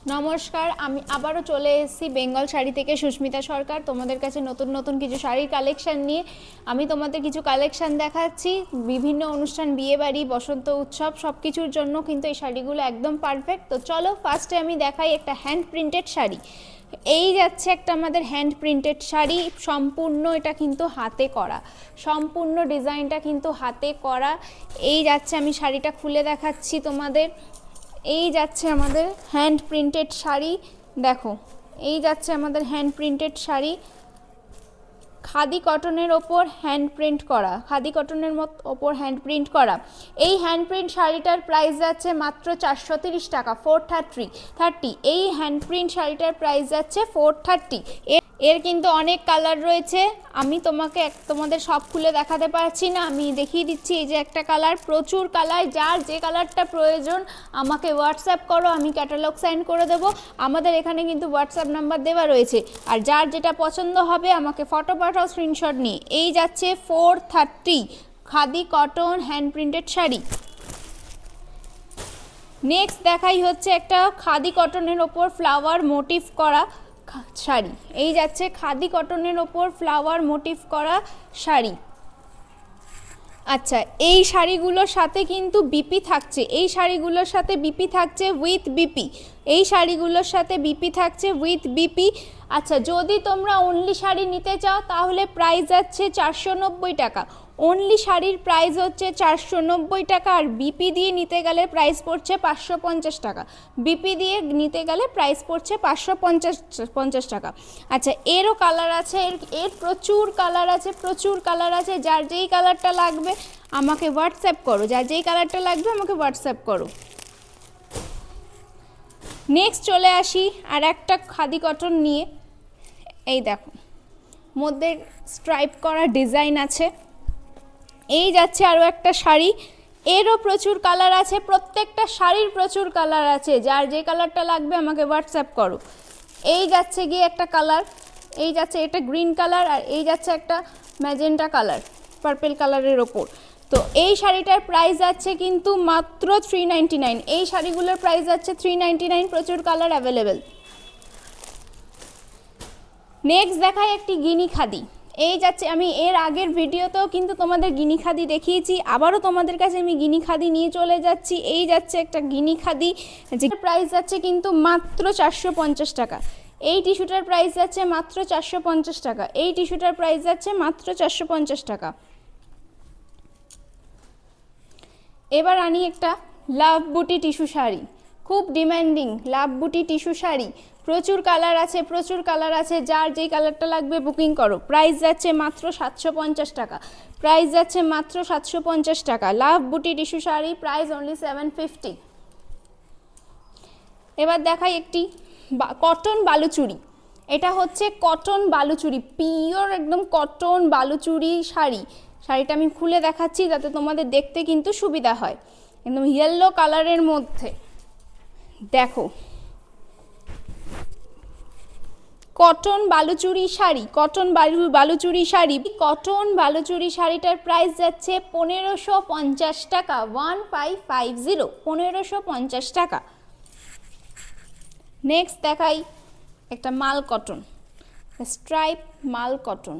নমস্কার, আমি আবারও চলে এসেছি বেঙ্গল শাড়ি থেকে সুস্মিতা সরকার। তোমাদের কাছে নতুন নতুন কিছু শাড়ির কালেকশন নিয়ে আমি তোমাদের কিছু কালেকশন দেখাচ্ছি। বিভিন্ন অনুষ্ঠান, বিয়েবাড়ি, বসন্ত উৎসব সব কিছুর জন্য কিন্তু এই শাড়িগুলো একদম পারফেক্ট। তো চলো ফার্স্টে আমি দেখাই একটা হ্যান্ড প্রিন্টেড শাড়ি। এই যাচ্ছে একটা আমাদের হ্যান্ড প্রিন্টেড শাড়ি, সম্পূর্ণ এটা কিন্তু হাতে করা, সম্পূর্ণ ডিজাইনটা কিন্তু হাতে করা। এই যাচ্ছে, আমি শাড়িটা খুলে দেখাচ্ছি তোমাদের। এই যাচ্ছে আমাদের হ্যান্ড প্রিন্টেড শাড়ি, দেখো এই যাচ্ছে আমাদের হ্যান্ড প্রিন্টেড শাড়ি, খাদি কটনের ওপর হ্যান্ড প্রিন্ট করা, খাদি কটনের ওপর হ্যান্ড প্রিন্ট করা। এই হ্যান্ড প্রিন্ট শাড়িটার প্রাইস যাচ্ছে মাত্র 430 টাকা, 430। এই হ্যান্ড প্রিন্ট শাড়িটার প্রাইস যাচ্ছে 430। এর কিন্তু অনেক কালার রয়েছে, আমি তোমাদের সব খুলে দেখাতে পারছি না, আমি দেখিয়ে দিচ্ছি। এই যে একটা কালার, প্রচুর কালার, যার যে কালারটা প্রয়োজন আমাকে হোয়াটসঅ্যাপ করো, আমি ক্যাটালগ সেন্ড করে দেবো। আমাদের এখানে কিন্তু হোয়াটসঅ্যাপ নাম্বার দেওয়া রয়েছে, আর যার যেটা পছন্দ হবে আমাকে ফটো পাঠাও স্ক্রিনশট নিয়ে। এই যাচ্ছে 430 khadi cotton hand printed sari. Next দেখাই হচ্ছে একটা খাদি কটনের ওপর ফ্লাওয়ার মোটিভ করা শাড়ি। এই যাচ্ছে খাদি কটনের ওপর ফ্লাওয়ার মোটিভ করা শাড়ি। আচ্ছা, এই শাড়িগুলোর সাথে কিন্তু বিপি থাকছে, এই শাড়িগুলোর সাথে বিপি থাকছে উইথ বিপি, এই শাড়িগুলোর সাথে বিপি থাকছে উইথ বিপি। আচ্ছা, যদি তোমরা অনলি শাড়ি নিতে চাও তাহলে প্রাইস যাচ্ছে 490 টাকা, অনলি শাড়ির প্রাইস হচ্ছে 490 টাকা। আর বিপি দিয়ে নিতে গেলে প্রাইস পড়ছে 550 টাকা, বিপি দিয়ে নিতে গেলে প্রাইস পড়ছে 550 টাকা। আচ্ছা, এরও কালার আছে, এর প্রচুর কালার আছে, প্রচুর কালার আছে। যার যেই কালারটা লাগবে আমাকে হোয়াটসঅ্যাপ করো, যার যেই কালারটা লাগবে আমাকে হোয়াটসঅ্যাপ করো। নেক্সট চলে আসি আর একটা খাদি কটন নিয়ে। এই দেখো, মধ্যে স্ট্রাইপ করা ডিজাইন আছে। এই যাচ্ছে আরও একটা শাড়ি, এরও প্রচুর কালার আছে, প্রত্যেকটা শাড়ির প্রচুর কালার আছে। যার যে কালারটা লাগবে আমাকে হোয়াটসঅ্যাপ করো। এই যাচ্ছে গিয়ে একটা কালার, এই যাচ্ছে এটা গ্রিন কালার, আর এই যাচ্ছে একটা ম্যাজেন্টা কালার, পার্পেল কালারের ওপর। তো এই শাড়িটার প্রাইস যাচ্ছে কিন্তু মাত্র 399। এই শাড়িগুলোর প্রাইস যাচ্ছে 399, প্রচুর কালার অ্যাভেলেবেল। নেক্সট দেখায় একটি গিনি খাদি। এই যাচ্ছে, আমি এর আগের ভিডিওতেও কিন্তু তোমাদের গিনি খাদি দেখিয়েছি, আবারও তোমাদের কাছে আমি গিনি খাদি নিয়ে চলে যাচ্ছি। এই যাচ্ছে একটা গিনি খাদি, যে প্রাইস যাচ্ছে কিন্তু মাত্র 450 টাকা। এই টিস্যুটার প্রাইস যাচ্ছে মাত্র 450 টাকা, এই টিস্যুটার প্রাইস যাচ্ছে মাত্র 450 টাকা। এবার আনি একটা লাভ বুটি টিস্যু শাড়ি, খুব ডিমান্ডিং লাভ বুটি টিস্যু শাড়ি। প্রচুর কালার আছে, প্রচুর কালার আছে, যার যেই কালারটা লাগবে বুকিং করো। প্রাইস যাচ্ছে মাত্র 750 টাকা, প্রাইস যাচ্ছে মাত্র 750 টাকা। লাভ বুটি টিস্যু শাড়ি, প্রাইস অনলি 750। এবার দেখাই একটি কটন বালুচুরি। এটা হচ্ছে কটন বালুচুরি, পিওর একদম কটন বালুচুরি শাড়ি। শাড়িটা আমি খুলে দেখাচ্ছি যাতে তোমাদের দেখতে কিন্তু সুবিধা হয়। একদম ইয়েলো কালারের মধ্যে, দেখো cotton Baluchari sari, cotton Baluchari sari. Cotton Baluchari শাড়িটার প্রাইস যাচ্ছে 1550 টাকা, 1550, 1550 টাকা। নেক্সট দেখাই একটা মাল কটন, স্ট্রাইপ মাল কটন।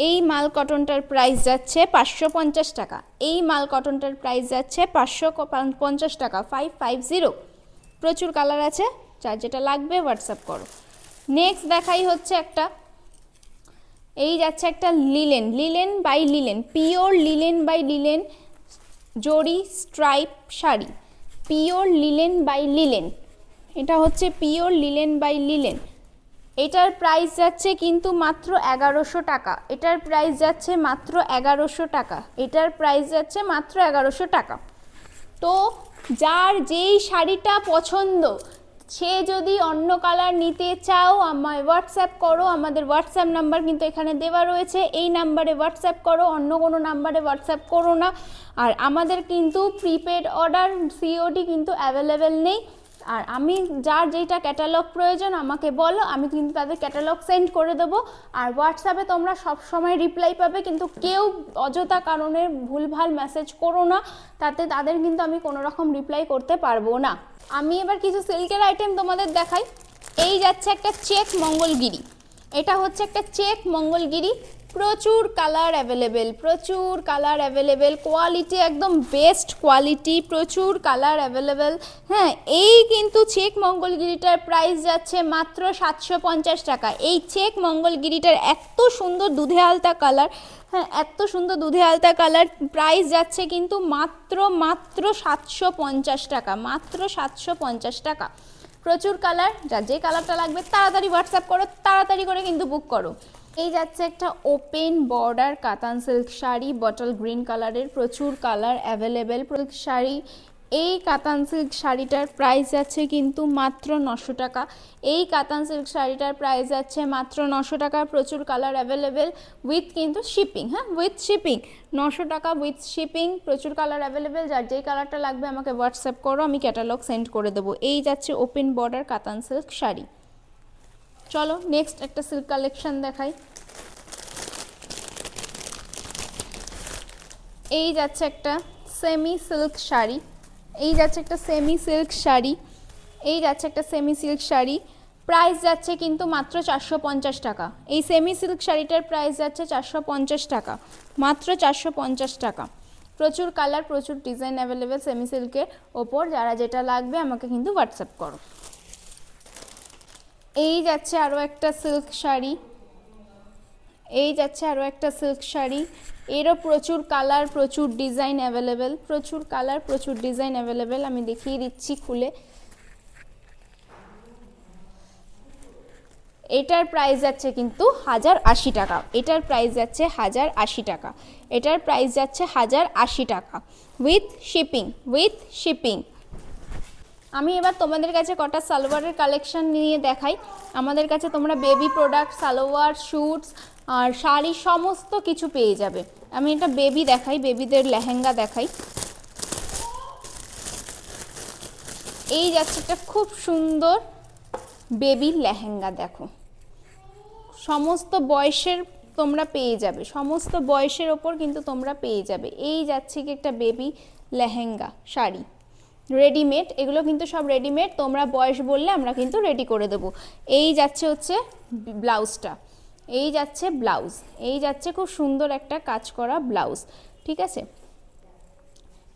এই মাল কটনটার প্রাইস যাচ্ছে 550 টাকা, এই মাল কটনটার প্রাইস যাচ্ছে 550 টাকা, 550। প্রচুর কালার আছে, যার যেটা লাগবে হোয়াটসঅ্যাপ করো। নেক্সট দেখাই হচ্ছে একটা, এই যাচ্ছে একটা linen, linen by linen, pure linen by linen জরি stripe sari, pure linen by linen. এটা হচ্ছে পিওর লিলেন বাই লিলেন। এটার প্রাইস যাচ্ছে কিন্তু মাত্র 1100 টাকা, এটার প্রাইস যাচ্ছে মাত্র 1100 টাকা, এটার প্রাইস যাচ্ছে মাত্র 1100 টাকা। তো যার যেই শাড়িটা পছন্দ, সে যদি অন্য কালার নিতে চাও আমায় হোয়াটসঅ্যাপ করো, আমাদের হোয়াটসঅ্যাপ নাম্বার কিন্তু এখানে দেওয়া রয়েছে, এই নাম্বারে হোয়াটসঅ্যাপ করো, অন্য কোনো নাম্বারে হোয়াটসঅ্যাপ করো না। আর আমাদের কিন্তু প্রিপেড অর্ডার সিওডি কিন্তু অ্যাভেলেবেল নেই, আর আমি যার যেটা ক্যাটালগ প্রয়োজন আমাকে বলো, আমি কিন্তু তাদের ক্যাটালগ সেন্ড করে দেবো। আর হোয়াটসঅ্যাপে তোমরা সব সময় রিপ্লাই পাবে, কিন্তু কেউ অযথা কারণে ভুলভাল মেসেজ করো না, তাতে তাদের কিন্তু আমি কোনো রকম রিপ্লাই করতে পারবো না। আমি এবার কিছু সিল্কের আইটেম তোমাদের দেখাই। এই যাচ্ছে একটা চেক মঙ্গলগিরি, এটা হচ্ছে একটা চেক মঙ্গলগিরি, প্রচুর কালার অ্যাভেলেবেল, প্রচুর কালার অ্যাভেলেবেল, কোয়ালিটি একদম বেস্ট কোয়ালিটি, প্রচুর কালার অ্যাভেলেবেল। হ্যাঁ, এই কিন্তু চেক মঙ্গলগিরিটার প্রাইস যাচ্ছে মাত্র 750 টাকা। এই চেক মঙ্গলগিরিটার এত সুন্দর দুধে আলতা কালার, হ্যাঁ এত সুন্দর দুধে আলতা কালার, প্রাইস যাচ্ছে কিন্তু মাত্র 750 টাকা, মাত্র 750 টাকা। প্রচুর কালার, যার যে কালারটা লাগবে তাড়াতাড়ি হোয়াটসঅ্যাপ করো, তাড়াতাড়ি করে কিন্তু বুক করো। এই যাচ্ছে একটা ওপেন বর্ডার কাতান সিল্ক শাড়ি, বটল গ্রিন কালারের, প্রচুর কালার অ্যাভেলেবেল সিল্ক শাড়ি। এই কাতান সিল্ক শাড়িটার প্রাইস যাচ্ছে কিন্তু মাত্র 900 টাকা। এই কাতান সিল্ক শাড়িটার প্রাইস যাচ্ছে মাত্র 900 টাকা, প্রচুর কালার অ্যাভেলেবেল উইথ কিন্তু শিপিং, হ্যাঁ উইথ শিপিং, 900 টাকা উইথ শিপিং, প্রচুর কালার অ্যাভেলেবেল। যার যেই কালারটা লাগবে আমাকে হোয়াটসঅ্যাপ করো, আমি ক্যাটালগ সেন্ড করে দেবো। এই যাচ্ছে ওপেন বর্ডার কাতান সিল্ক শাড়ি। চলো নেক্সট একটা সিল্ক কালেকশন দেখাই। এই যাচ্ছে একটা সেমি সিল্ক শাড়ি, এই যাচ্ছে একটা সেমি সিল্ক শাড়ি, এই যাচ্ছে একটা সেমি সিল্ক শাড়ি, প্রাইস যাচ্ছে কিন্তু মাত্র 450 টাকা। এই সেমি সিল্ক শাড়িটার প্রাইস যাচ্ছে 450 টাকা, মাত্র 450 টাকা। প্রচুর কালার, প্রচুর ডিজাইন অ্যাভেলেবেল সেমি সিল্কের ওপর, যারা যেটা লাগবে আমাকে কিন্তু হোয়াটসঅ্যাপ করো। এই যাচ্ছে আরও একটা সিল্ক শাড়ি, এই যাচ্ছে আরও একটা সিল্ক শাড়ি, এরও প্রচুর কালার, প্রচুর ডিজাইন অ্যাভেলেবেল, প্রচুর কালার, প্রচুর ডিজাইন অ্যাভেলেবেল। আমি দেখিয়ে দিচ্ছি খুলে। এটার প্রাইস যাচ্ছে কিন্তু 1080 টাকা, এটার প্রাইস যাচ্ছে 1080 টাকা, এটার প্রাইস যাচ্ছে 1080 টাকা উইথ শিপিং, উইথ শিপিং। আমি এবার তোমাদের কাছে কটা সালোয়ারের কালেকশন নিয়ে দেখাই। আমাদের কাছে তোমরা বেবি প্রোডাক্ট, সালোয়ার, স্যুটস আর শাড়ি সমস্ত কিছু পেয়ে যাবে। আমি এটা বেবি দেখাই, বেবিদের লেহেঙ্গা দেখাই। এই যাচ্ছে একটা খুব সুন্দর বেবি লেহেঙ্গা, দেখো সমস্ত বয়সের তোমরা পেয়ে যাবে, সমস্ত বয়সের ওপর কিন্তু তোমরা পেয়ে যাবে। এই যাচ্ছে কি একটা বেবি লেহেঙ্গা শাড়ি, রেডিমেড, এগুলো কিন্তু সব রেডিমেড, তোমরা বয়স বললে আমরা কিন্তু রেডি করে দেবো। এই যাচ্ছে হচ্ছে ব্লাউজটা, এই যাচ্ছে ব্লাউজ, এই যাচ্ছে খুব সুন্দর একটা কাজ করা ব্লাউজ, ঠিক আছে।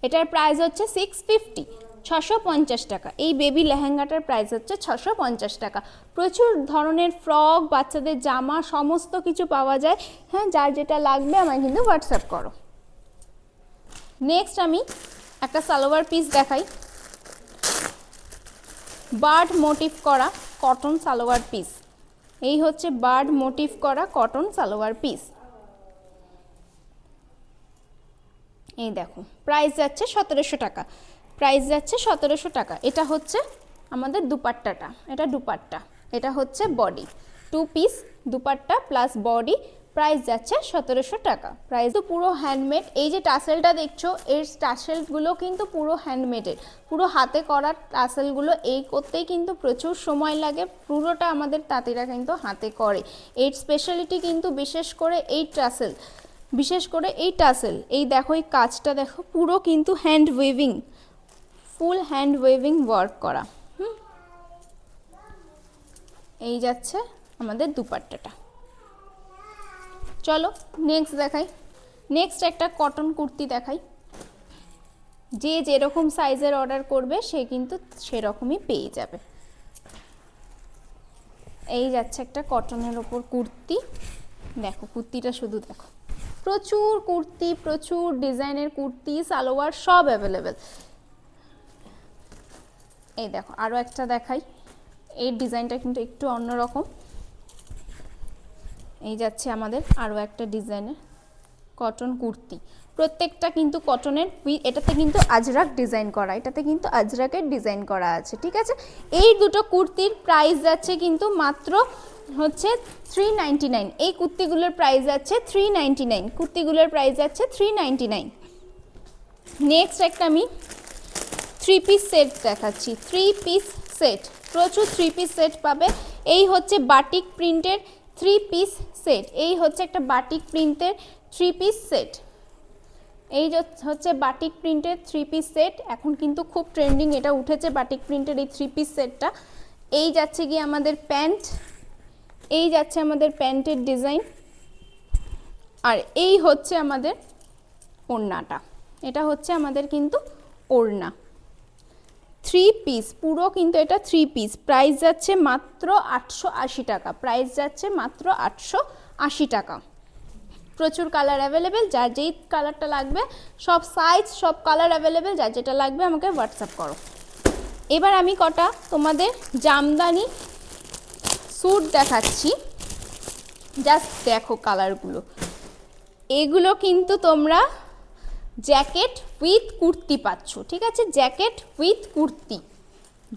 এটার প্রাইস হচ্ছে 650, 650 টাকা। এই বেবি লেহেঙ্গাটার প্রাইস হচ্ছে 650 টাকা। প্রচুর ধরনের ফ্রক, বাচ্চাদের জামা সমস্ত কিছু পাওয়া যায়। হ্যাঁ, যার যেটা লাগবে আমায় কিন্তু হোয়াটসঅ্যাপ করো। নেক্সট আমি একটা সালোয়ার পিস দেখাই, বার্ড মোটিভ করা কটন সালোয়ার পিস। এই হচ্ছে বার্ড মোটিভ করা কটন সালোয়ার পিস। এই দেখো প্রাইস যাচ্ছে 1700 টাকা, প্রাইস যাচ্ছে 1700 টাকা। এটা হচ্ছে আমাদের দুপাট্টাটা, এটা দুপাট্টা, এটা হচ্ছে body, 2 piece dupatta plus body, price যাচ্ছে 1700 টাকা। প্রাইস তো পুরো হ্যান্ডমেড। এই যে টাসেলটা দেখছো, এর টাসেলগুলো কিন্তু পুরো হ্যান্ডমেডের, পুরো হাতে করা টাসেলগুলো। এই করতেই কিন্তু প্রচুর সময় লাগে, পুরোটা আমাদের তাঁতিরা কিন্তু হাতে করে। এর স্পেশালিটি কিন্তু বিশেষ করে এই টাসেল, বিশেষ করে এই টাসেল। এই দেখো এই কাজটা দেখো, পুরো কিন্তু hand waving, full hand waving work করা। এই যাচ্ছে আমাদের দুপাট্টাটা। চলো নেক্সট দেখাই। নেক্সট একটা কটন কুর্তি দেখাই। যে যেরকম সাইজের অর্ডার করবে সে কিন্তু সেরকমই পেয়ে যাবে। এই যাচ্ছে একটা কটনের ওপর কুর্তি, দেখো কুর্তিটা শুধু দেখো, প্রচুর কুর্তি, প্রচুর ডিজাইনের কুর্তি, সালোয়ার সব অ্যাভেলেবেল। এই দেখো আরও একটা দেখাই, এই ডিজাইনটা কিন্তু একটু অন্যরকম। এই যাচ্ছে আমাদের আরও একটা ডিজাইনের কটন কুর্তি, প্রত্যেকটা কিন্তু কটনের, এটাতে কিন্তু আজরাক ডিজাইন করা, এটাতে কিন্তু আজরাকের ডিজাইন করা আছে, ঠিক আছে। এই দুটো কুর্তির প্রাইস যাচ্ছে কিন্তু মাত্র হচ্ছে 399। এই কুর্তিগুলোর প্রাইস যাচ্ছে 399, কুর্তিগুলোর প্রাইস যাচ্ছে 399। নেক্সট একটা আমি থ্রি পিস সেট দেখাচ্ছি, থ্রি পিস সেট, প্রচুর থ্রি পিস সেট পাবে। এই হচ্ছে বাটিক প্রিন্টের থ্রি পিস সেট, এই হচ্ছে একটা বাটিক প্রিন্টের থ্রি পিস সেট, এই হচ্ছে বাটিক প্রিন্টের থ্রি পিস সেট। এখন কিন্তু খুব ট্রেন্ডিং এটা উঠেছে বাটিক প্রিন্টের এই থ্রি পিস সেটটা। এই যাচ্ছে গিয়ে আমাদের প্যান্ট, এই যাচ্ছে আমাদের প্যান্টের ডিজাইন, আর এই হচ্ছে আমাদের ওড়নাটা, এটা হচ্ছে আমাদের কিন্তু ওড়না। থ্রি পিস পুরো কিন্তু এটা থ্রি পিস, প্রাইস যাচ্ছে মাত্র 880 টাকা, প্রাইস যাচ্ছে মাত্র 880 টাকা। প্রচুর কালার অ্যাভেলেবেল, যার যেই কালারটা লাগবে, সব সাইজ সব কালার অ্যাভেলেবেল, যার যেটা লাগবে আমাকে হোয়াটসঅ্যাপ করো। এবার আমি কটা তোমাদের জামদানি স্যুট দেখাচ্ছি, জাস্ট দেখো কালারগুলো। এগুলো কিন্তু তোমরা জ্যাকেট উইথ কুর্তি পাচ্ছ, ঠিক আছে, jacket with kurti,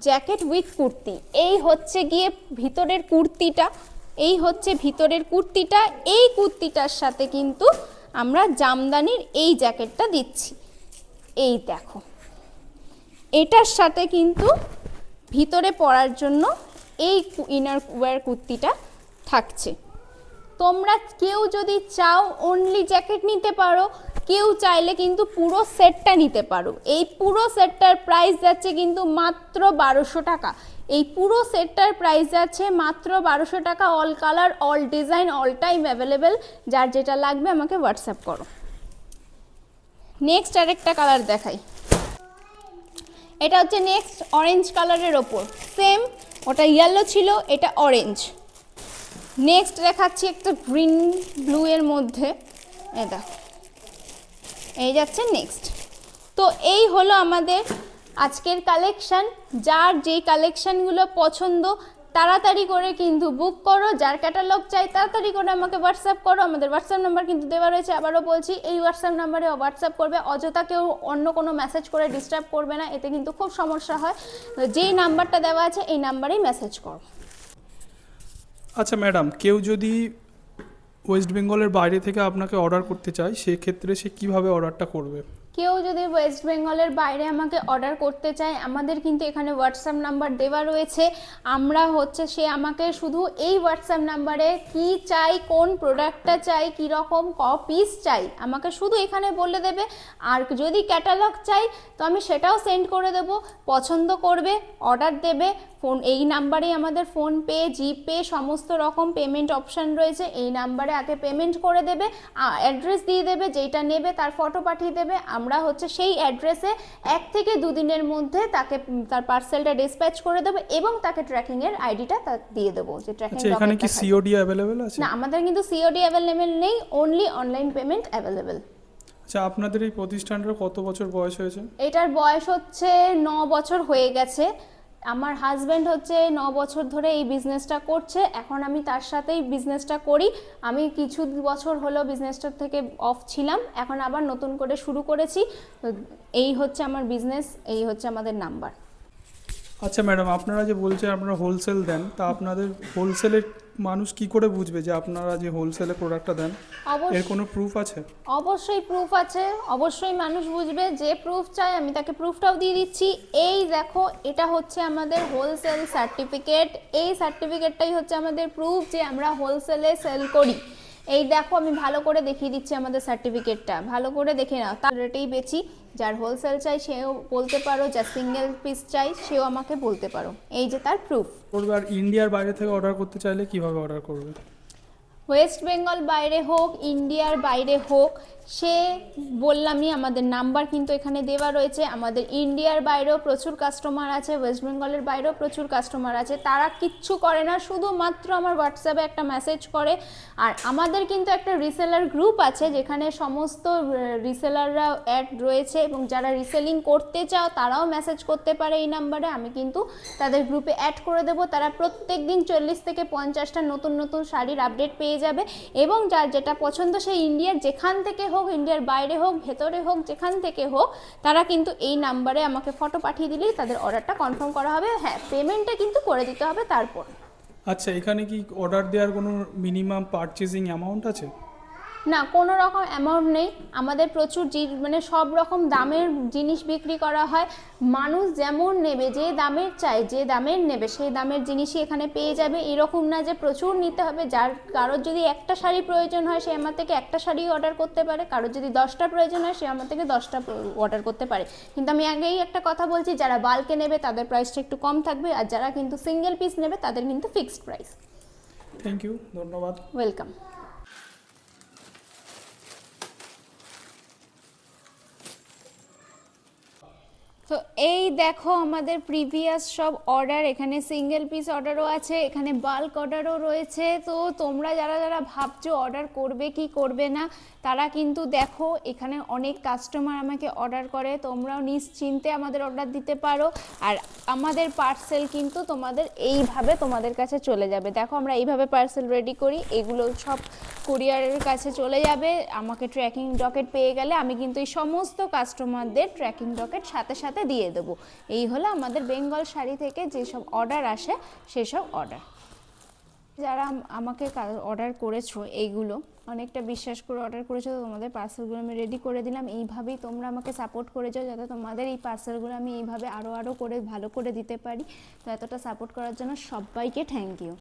jacket with kurti. এই হচ্ছে গিয়ে ভিতরের কুর্তিটা, এই হচ্ছে ভিতরের কুর্তিটা, এই কুর্তিটার সাথে কিন্তু আমরা জামদানির এই জ্যাকেটটা দিচ্ছি। এই দেখো, এটার সাথে কিন্তু ভিতরে পরার জন্য এই ইনার ওয়্যার কুর্তিটা থাকছে। তোমরা কেউ যদি চাও অনলি জ্যাকেট নিতে পারো, কেউ চাইলে কিন্তু পুরো সেটটা নিতে পারো। এই পুরো সেটটার প্রাইস যাচ্ছে কিন্তু মাত্র 1200 টাকা, এই পুরো সেটটার প্রাইস যাচ্ছে মাত্র 1200 টাকা। All colour all design all time available, যার যেটা লাগবে আমাকে হোয়াটসঅ্যাপ করো। নেক্সট আরেকটা কালার দেখাই, এটা হচ্ছে নেক্সট অরেঞ্জ কালারের ওপর, সেম ওটা ইয়েলো ছিল, এটা অরেঞ্জ। নেক্সট দেখাচ্ছি একটা গ্রিন ব্লু এর মধ্যে, এই দেখো, এই যাচ্ছে নেক্সট। তো এই হলো আমাদের আজকের কালেকশন। যার যেই কালেকশনগুলো পছন্দ তাড়াতাড়ি করে কিন্তু বুক করো, যার ক্যাটালগ চাই তাড়াতাড়ি করে আমাকে হোয়াটসঅ্যাপ করো। আমাদের হোয়াটসঅ্যাপ নাম্বার কিন্তু দেওয়া রয়েছে, আবারও বলছি এই হোয়াটসঅ্যাপ নাম্বারে হোয়াটসঅ্যাপ করবে, অযথা কেউ অন্য কোনো মেসেজ করে ডিস্টার্ব করবে না, এতে কিন্তু খুব সমস্যা হয়। যেই নাম্বারটা দেওয়া আছে এই নাম্বারেই মেসেজ করো। আচ্ছা ম্যাডাম, কেউ যদি ওয়েস্ট বেঙ্গলের বাইরে থেকে আপনাকে অর্ডার করতে চায়, সেক্ষেত্রে সে কীভাবে অর্ডারটা করবে? কেউ যদি ওয়েস্ট বেঙ্গলের বাইরে আমাকে অর্ডার করতে চায়, আমাদের কিন্তু এখানে হোয়াটসঅ্যাপ নাম্বার দেওয়া রয়েছে। আমরা হচ্ছে সে আমাকে শুধু এই হোয়াটসঅ্যাপ নাম্বারে কি চাই, কোন প্রোডাক্টটা চাই, কীরকম পিস চাই, আমাকে শুধু এখানে বলে দেবে। আর যদি ক্যাটালগ চাই তো আমি সেটাও সেন্ড করে দেব, পছন্দ করবে অর্ডার দেবে। ফোন এই নাম্বারেই আমাদের ফোনপে জিপে সমস্ত রকম পেমেন্ট অপশান রয়েছে, এই নাম্বারে আগে পেমেন্ট করে দেবে, অ্যাড্রেস দিয়ে দেবে, যেটা নেবে তার ফটো পাঠিয়ে দেবে। আমরা হচ্ছে সেই অ্যাড্রেসে 1 থেকে 2 দিনের মধ্যে তাকে তার পার্সেলটা ডিসপ্যাচ করে দেবো এবং তাকে ট্র্যাকিংয়ের আইডিটা দিয়ে দেবো, যে ট্র্যাকিং। আচ্ছা, এখানে কি সিওডি অ্যাভেলেবেল আছে? না, আমাদের কিন্তু সিওডি অ্যাভেলেবেল নেই, অনলি অনলাইন পেমেন্ট অ্যাভেলেবেল। আচ্ছা, আপনাদের এই প্রতিষ্ঠানটার কত বছর বয়স হয়েছে? এটার বয়স হচ্ছে 9 বছর হয়ে গেছে। আমার হাজব্যান্ড হচ্ছে 9 বছর ধরে এই বিজনেসটা করছে, এখন আমি তার সাথেই বিজনেসটা করি। আমি কিছু বছর হলো বিজনেসটার থেকে অফ ছিলাম, এখন আবার নতুন করে শুরু করেছি। তো এই হচ্ছে আমার বিজনেস, এই হচ্ছে আমাদের নাম্বার। আচ্ছা ম্যাডাম, আপনারা যে বলছেন আপনারা হোলসেল দেন, তা আপনাদের হোলসেলের মানুষ কি করে বুঝবে যে আপনারা যে হোলসেলে প্রোডাক্টটা দেন? এর কোনো প্রুফ আছে? অবশ্যই প্রুফ আছে, অবশ্যই মানুষ বুঝবে। যে প্রুফ চাই আমি তাকে প্রুফটাও দিয়ে দিচ্ছি। এই দেখো, এটা হচ্ছে আমাদের হোলসেল সার্টিফিকেট, এই সার্টিফিকেটটাই হচ্ছে আমাদের প্রুফ যে আমরা হোলসেলে সেল করি। এই দেখো, আমি ভালো করে দেখিয়ে দিচ্ছি আমাদের সার্টিফিকেটটা, ভালো করে দেখে নাও। তার রেটেই বেচি, যার হোলসেল চাই সেও বলতে পারো, যার সিঙ্গেল পিস চাই সেও আমাকে বলতে পারো। এই যে তার প্রুফ। আর ইন্ডিয়ার বাইরে থেকে অর্ডার করতে চাইলে কিভাবে অর্ডার করবে? ওয়েস্ট বেঙ্গল বাইরে হোক, ইন্ডিয়ার বাইরে হোক, সে বললামই আমাদের নাম্বার কিন্তু এখানে দেওয়া রয়েছে। আমাদের ইন্ডিয়ার বাইরেও প্রচুর কাস্টমার আছে, ওয়েস্ট বেঙ্গলের বাইরেও প্রচুর কাস্টমার আছে। তারা কিচ্ছু করে না, শুধুমাত্র আমার হোয়াটসঅ্যাপে একটা মেসেজ করে। আর আমাদের কিন্তু একটা রিসেলার গ্রুপ আছে, যেখানে সমস্ত রিসেলাররা অ্যাড রয়েছে, এবং যারা রিসেলিং করতে চাও তারাও মেসেজ করতে পারে এই নাম্বারে। আমি কিন্তু তাদের গ্রুপে অ্যাড করে দেবো। তারা প্রত্যেক দিন 40 থেকে 50টা নতুন নতুন শাড়ির আপডেট পেয়ে যাবে, এবং যার যেটা পছন্দ সে ইন্ডিয়ার যেখান থেকে হোক, ইন্ডিয়ার বাইরে হোক, ভেতরে হোক, যেখান থেকে হোক, তারা কিন্তু এই নাম্বারে আমাকে ফটো পাঠিয়ে দিলেই তাদের অর্ডারটা কনফার্ম করা হবে। হ্যাঁ, পেমেন্টটা কিন্তু করে দিতে হবে তারপর। আচ্ছা, এখানে কি অর্ডার দেওয়ার কোনো মিনিমাম পারচেজিং অ্যামাউন্ট আছে? না, কোনো রকম অ্যামাউন্ট নেই আমাদের। প্রচুর মানে সব রকম দামের জিনিস বিক্রি করা হয়। মানুষ যেমন নেবে, যে দামের চাই, যে দামের নেবে সেই দামের জিনিসই এখানে পেয়ে যাবে। এরকম না যে প্রচুর নিতে হবে। কারোর যদি একটা শাড়ি প্রয়োজন হয় সে আমার থেকে একটা শাড়ি অর্ডার করতে পারে, কারোর যদি 10টা প্রয়োজন হয় সে আমার থেকে 10টা অর্ডার করতে পারে। কিন্তু আমি আগেই একটা কথা বলছি, যারা বাল্কে নেবে তাদের প্রাইসটা একটু কম থাকবে, আর যারা কিন্তু সিঙ্গেল পিস নেবে তাদের কিন্তু ফিক্সড প্রাইস। থ্যাংক ইউ, ধন্যবাদ। ওয়েলকাম। তো এই দেখো আমাদের প্রিভিয়াস সব অর্ডার, এখানে সিঙ্গেল পিস অর্ডারও আছে, এখানে বাল্ক অর্ডারও রয়েছে। তো তোমরা যারা যারা ভাবছো অর্ডার করবে কি করবে না, তারা কিন্তু দেখো এখানে অনেক কাস্টমার আমাকে অর্ডার করে, তোমরাও নিশ্চিন্তে আমাদের অর্ডার দিতে পারো। আর আমাদের পার্সেল কিন্তু তোমাদের এইভাবে তোমাদের কাছে চলে যাবে। দেখো আমরা এইভাবে পার্সেল রেডি করি, এগুলো সব কুরিয়ারের কাছে চলে যাবে। আমাকে ট্র্যাকিং ডকেট পেয়ে গেলে আমি কিন্তু এই সমস্ত কাস্টমারদের ট্র্যাকিং ডকেট সাথে সাথে দিয়ে দেবো। এই হলো আমাদের বেঙ্গল শাড়ি থেকে যেসব অর্ডার আসে সেসব অর্ডার। যারা আমাকে অর্ডার করেছো এইগুলো অনেকটা বিশ্বাস করে অর্ডার করেছো, তো তোমাদের পার্সেলগুলো আমি রেডি করে দিলাম। এইভাবেই তোমরা আমাকে সাপোর্ট করেছো যাতে তোমাদের এই পার্সেলগুলো আমি এইভাবে আরও করে ভালো করে দিতে পারি। তো এতটা সাপোর্ট করার জন্য সবাইকে থ্যাংক ইউ।